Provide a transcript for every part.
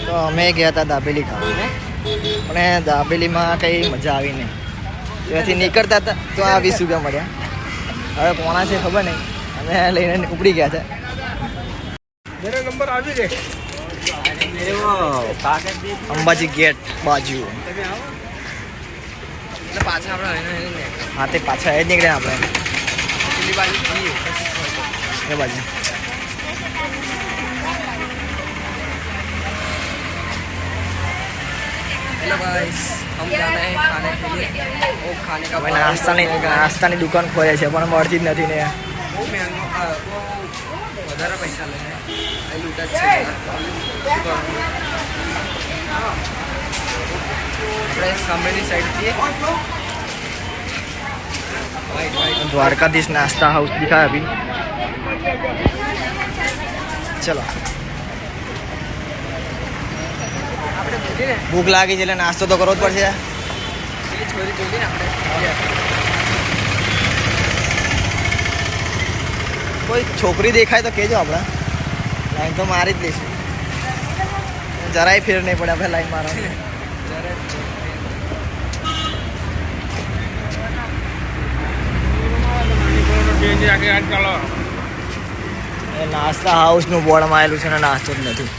તો અમે ગયા હતા દાબેલી ખાવા, પણ દાબેલીમાં કંઈ મજા આવી નહીં. ત્યાંથી નીકળતા હતા તો આ 20 રૂપિયા મળ્યા. હવે કોણા છે ખબર નહીં, અમે લઈને ઉપડી ગયા છે. અંબાજી ગેટ બાજુ. હા તે પાછા એ જ નીકળ્યા આપણે એ બાજુ. हेलो गाइस, हम जा रहे हैं खाने के लिए और खाने का નાસ્તાની દુકાન ખોલે છે પણ મળતી જ નથી ને. બહુ મહેંગો વધારે પૈસા લે છે. આ લૂંટા જ છે. આપણે સામેની સાઈડથી દ્વારકાધીશ नाश्ता हाउस दिखाया अभी. चलो भूख लागी છે એટલે નાસ્તો તો કરવો જ પડશે. કોઈ છોકરી દેખાય તો કહેજો, આપણે લાઈન તો મારી જ લઈશું. જરાય ફેર નહીં પડે આપણે લાઈન મારવાની. નાસ્તા હાઉસનું બોર્ડ મારેલું છે ને નાસ્તો જ નથી.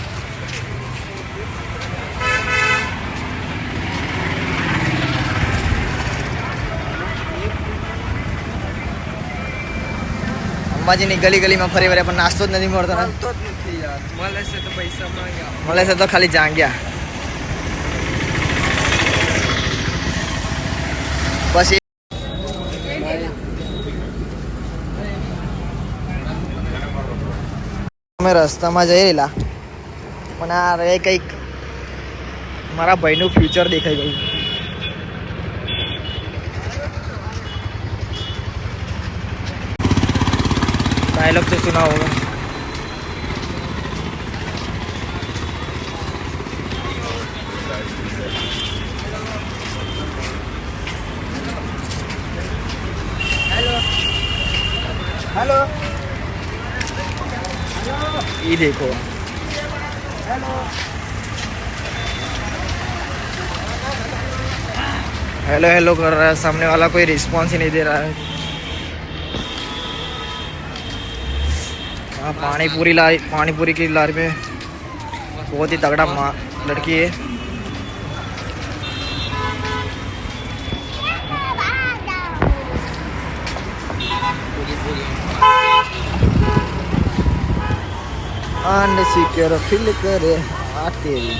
અંબાજીની ગલી ગલીમાં ફરી વળ્યા પણ નાસ્તો જ નથી મળતો ને. મળે છે તો ખાલી જાંગ્યા. પછી અમે રસ્તામાં જઈ રહેલા પણ આ રે કંઈક મારા ભાઈનું ફ્યુચર દેખાઈ ગયું. डायलॉग तो सुना होगा. हेलो हेलो ये देखो. हेलो हेलो हेलो कर रहा है, सामने वाला कोई रिस्पॉन्स ही नहीं दे रहा है. पानीपुरी की लारी में बहुत ही तगड़ा लड़की है. and secure feel करे आतेरी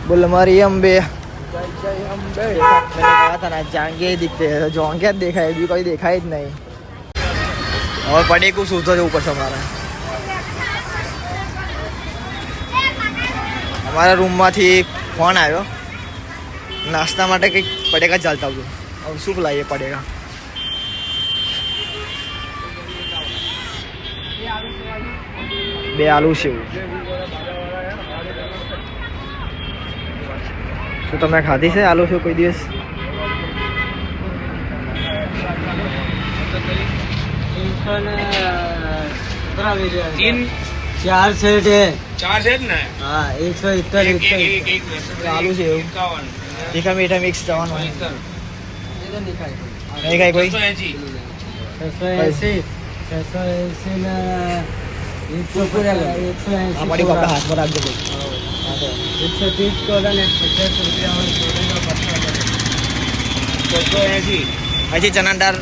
बोल हमारी अम्बे मैंने कहा था ना जांगे दिखते हैं, जोंगे देखा है भी कोई देखा ही नहीं. और पड़े को सूझो जो ऊपर से हमारा रूम में थी फोन आयो नाश्ता માટે કંઈક પડેગા ચાલતા હતું. હવે શું લાવીએ પડેગા. બે આલુ સેવ. શું તમે ખાધી છે આલુ સેવ કોઈ દિવસ? तीन चार सेट है. चार सेट ना. हाँ 170 आलू सेव तीखा मीठा मिक्स जवान नहीं खाई कोई. 680 में 180 हमारी पापा हाथ पर रख दे. 130 को ने 50 रुपया और 680 ऐसी चना दाल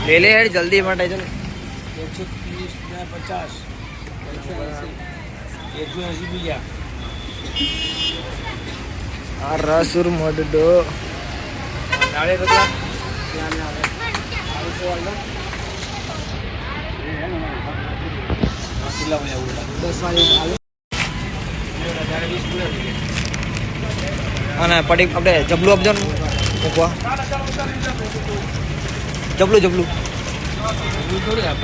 ले ले यार जल्दी मटाई चलो. 130 में 50 180 भैया. रसुर मड दो डाले तो क्या અને પડી આપણે જબલું આપજો ને મૂકવા. જબલું જબલું थोड़ी आप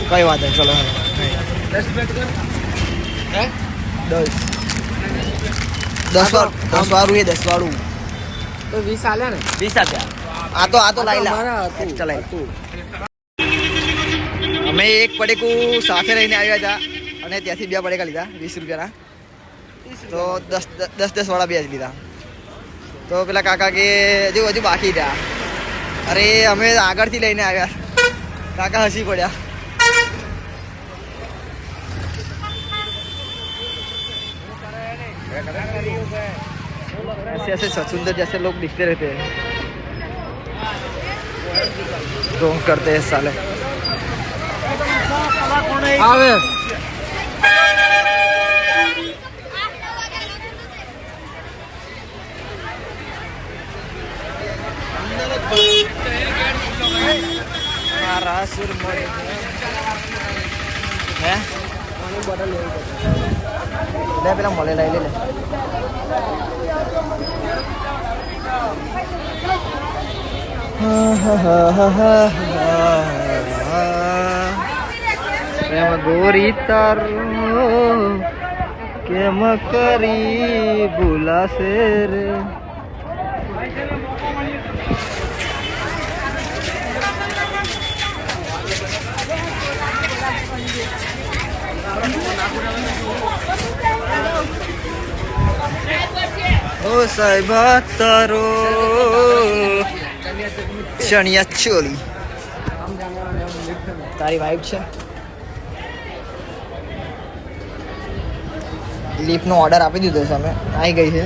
કઈ વાત નહીં. ચલો 10 रुपये कर 10 વાળું એ 10 વાળું तो 20 आले ना. 20 આપ્યા. આ તો લાઈ લા મારા હતું. ચલાઈ હતું. અમે એક પટેકું સાથે લઈને આવ્યા હતા અને ત્યાંથી 2 પટેકા લીધા 20 રૂપિયાના. તો 10 વાળા 2 જ લીધા. તો પેલા કાકા કે હજુ બાકી રહ્યા. અરે અમે આગળથી લઈને આવ્યા. કાકા હસી પડ્યા. ऐसे सुंदर जैसे लोग दिखते रहते हैं ढोंग करते हैं साले. આવે મારા સુર મળે હે લે પેલા મળે લઈ લે પ્રેમ ગોરી તારો કેમ કરી ભૂલાશે રે. ઓ સાહેબા તારો ચણિયા ચોલી તારી વાઈફ છે. લિફ્ટનો ઓર્ડર આપી દીધો છે અમે આવી ગઈ છે.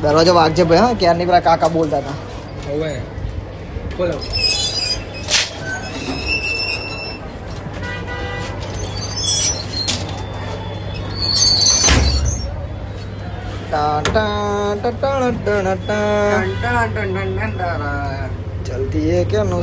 દરવાજો વાગજે ભાઈ હા ક્યારની પેલા કાકા બોલતા હતા. હવે બોલો ટા ટા ટા ટા ટા ટા. જલ્દી એ કે નો